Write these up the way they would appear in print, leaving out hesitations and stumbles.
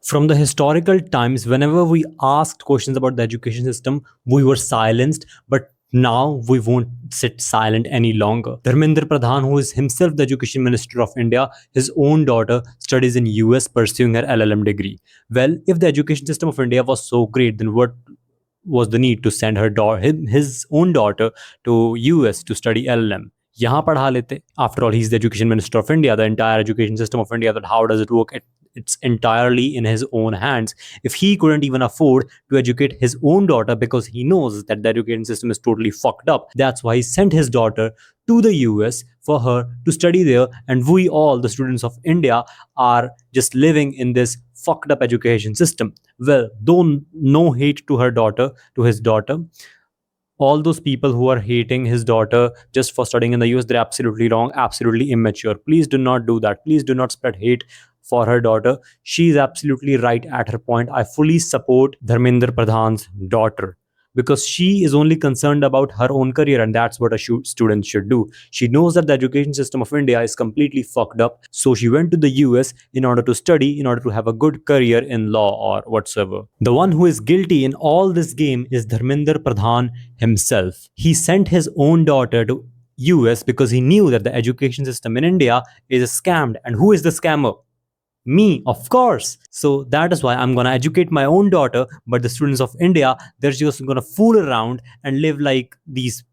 From the historical times, whenever we asked questions about the education system, we were silenced, but now we won't sit silent any longer. Dharmendra Pradhan, who is himself the Education Minister of India, his own daughter studies in US pursuing her LLM degree. Well, if the education system of India was so great, then what was the need to send his own daughter to US to study LLM? यहाँ पढ़ा लेते. After all, he's the Education Minister of India, the entire education system of India. That how does it work? It's entirely in his own hands. If he couldn't even afford to educate his own daughter because he knows that the education system is totally fucked up, that's why he sent his daughter to the US for her to study there. And we all, the students of India, are just living in this fucked up education system. Well, though no hate to her daughter, to his daughter, all those people who are hating his daughter just for studying in the US, they're absolutely wrong, absolutely immature. Please do not do that. Please do not spread hate for her daughter. She is absolutely right at her point. I fully support Dharmendra Pradhan's daughter because she is only concerned about her own career, and that's what a student should do. She knows that the education system of India is completely fucked up, so she went to the US in order to study, in order to have a good career in law or whatsoever. The one who is guilty in all this game is Dharmendra Pradhan himself. He sent his own daughter to US because he knew that the education system in India is scammed. And who is the scammer? Me, of course. So that is why I'm gonna educate my own daughter, but the students of India, they're just gonna fool around and live like these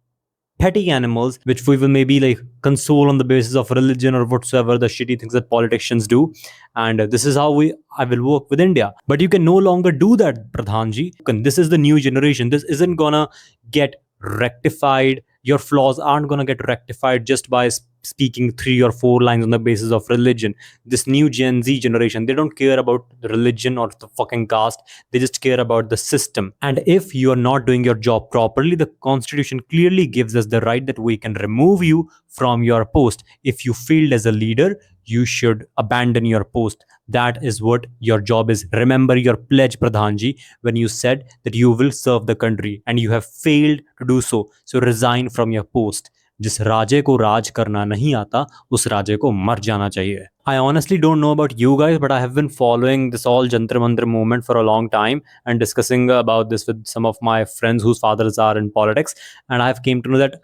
petty animals, which we will maybe like console on the basis of religion or whatsoever the shitty things that politicians do. And this is how I will work with India. But you can no longer do that, Pradhanji. This is the new generation. This isn't gonna get rectified. Your flaws aren't gonna get rectified just by speaking 3 or 4 lines on the basis of religion. This new Gen Z generation, they don't care about the religion or the fucking caste. They just care about the system. And if you are not doing your job properly, the constitution clearly gives us the right that we can remove you from your post. If you failed as a leader, you should abandon your post. That is what your job is. Remember your pledge, Pradhanji, when you said that you will serve the country and you have failed to do so. So resign from your post. जिस राजे को राज करना नहीं आता, उस राजे को मर जाना चाहिए. I honestly don't know about you guys, but I have been following this all Jantar Mantar movement for a long time and discussing about this with some of my friends whose fathers are in politics. And I've came to know that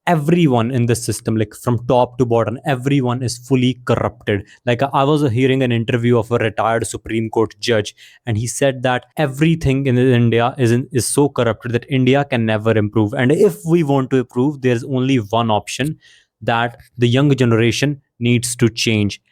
everyone in this system, like from top to bottom, everyone is fully corrupted. Like I was hearing an interview of a retired Supreme Court judge, and he said that everything in India is so corrupted that India can never improve. And if we want to improve, there's only one option, that the young generation needs to change.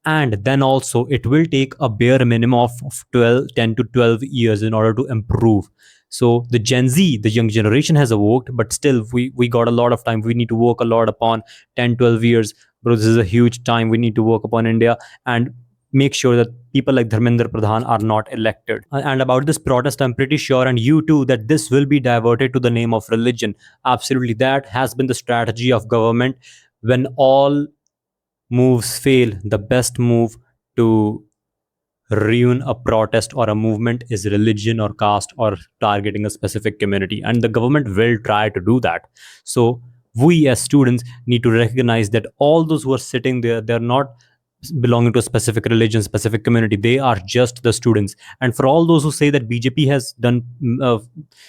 And then also it will take a bare minimum of 10 to 12 years in order to improve. So the Gen Z, the young generation has awoke, but still we got a lot of time. We need to work a lot upon 10, 12 years. Bro, this is a huge time. We need to work upon India and make sure that people like Dharmendra Pradhan are not elected. And about this protest, I'm pretty sure, and you too, that this will be diverted to the name of religion. Absolutely. That has been the strategy of government. When all moves fail, the best move to ruin a protest or a movement is religion or caste or targeting a specific community, and the government will try to do that. So we as students need to recognize that all those who are sitting there, they're not belonging to a specific religion, specific community. They are just the students. And for all those who say that BJP has done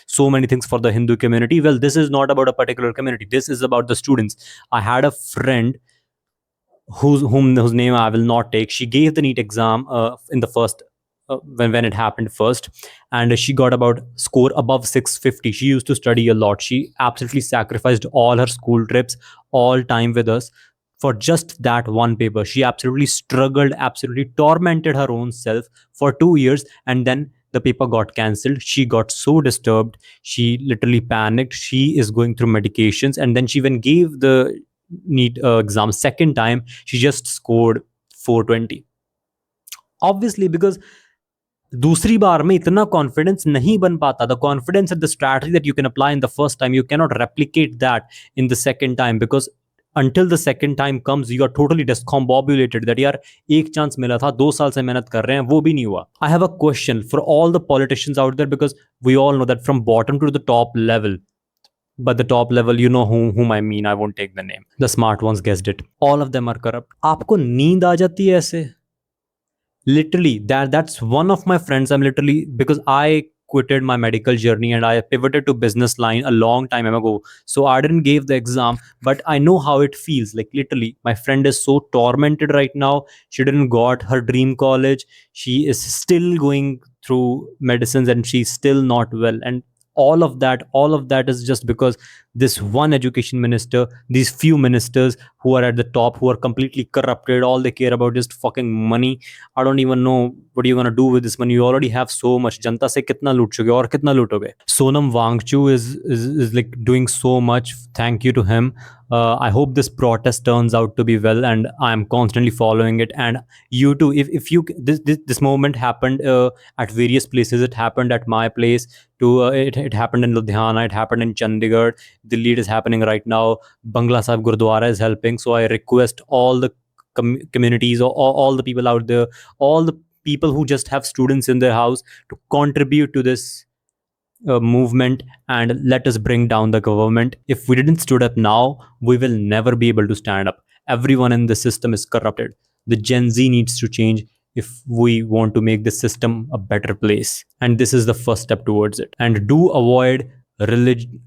so many things for the Hindu community, well, this is not about a particular community. This is about the students. I had a friend whose name I will not take. She gave the NEET exam in the first when it happened first, and she got about score above 650. She used to study a lot. She absolutely sacrificed all her school trips, all time with us for just that one paper. She absolutely struggled, absolutely tormented her own self for 2 years, and then the paper got cancelled. She got so disturbed. She literally panicked. She is going through medications, and then she even gave the NEET exam second time. She just scored 420. Obviously, because दूसरी बार में इतना confidence नहीं बन पाता. The confidence and the strategy that you can apply in the first time, you cannot replicate that in the second time, because until the second time comes, you are totally discombobulated that यार एक chance मिला था, 2 साल से मेहनत कर रहे हैं, वो भी नहीं हुआ. I have a question for all the politicians out there, because we all know that from bottom to the top level, but the top level, you know whom I mean. I won't take the name. The smart ones guessed it. All of them are corrupt. आपको नींद आ जाती है ऐसे? Literally, that's one of my friends. I'm literally, because I quitted my medical journey and I pivoted to business line a long time ago, so I didn't give the exam, but I know how it feels. Like, literally, my friend is so tormented right now. She didn't got her dream college. She is still going through medicines and she's still not well. And all of that is just because this one education minister, these few ministers who are at the top, who are completely corrupted. All they care about is fucking money. I don't even know what you're gonna do with this money. You already have so much. जनता से कितना लूट चुके हो और कितना लूटोगे? Sonam Wangchu is like doing so much. Thank you to him. I hope this protest turns out to be well, and I'm constantly following it. And you too, if you this moment happened at various places. It happened at my place too. It happened in Ludhiana. It happened in Chandigarh. Delhi it is happening right now. Bangla Sahib Gurdwara is helping. So I request all the communities, or all the people out there, all the people who just have students in their house, to contribute to this movement, and let us bring down the government. If we didn't stood up now, we will never be able to stand up. Everyone in the system is corrupted. The Gen Z needs to change if we want to make the system a better place, and this is the first step towards it. And do avoid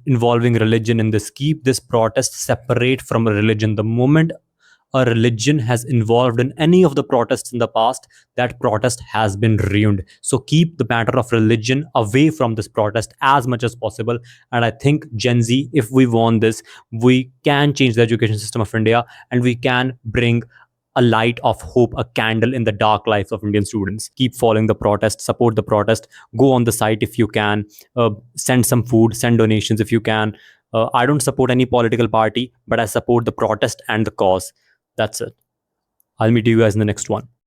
involving religion in this. Keep this protest separate from a religion. The moment a religion has involved in any of the protests in the past, that protest has been ruined. So keep the matter of religion away from this protest as much as possible. And I think Gen Z, if we want this, we can change the education system of India, and we can bring a light of hope, a candle in the dark lives of Indian students. Keep following the protest, support the protest, go on the site if you can, send some food, send donations if you can. I don't support any political party, but I support the protest and the cause. That's it. I'll meet you guys in the next one.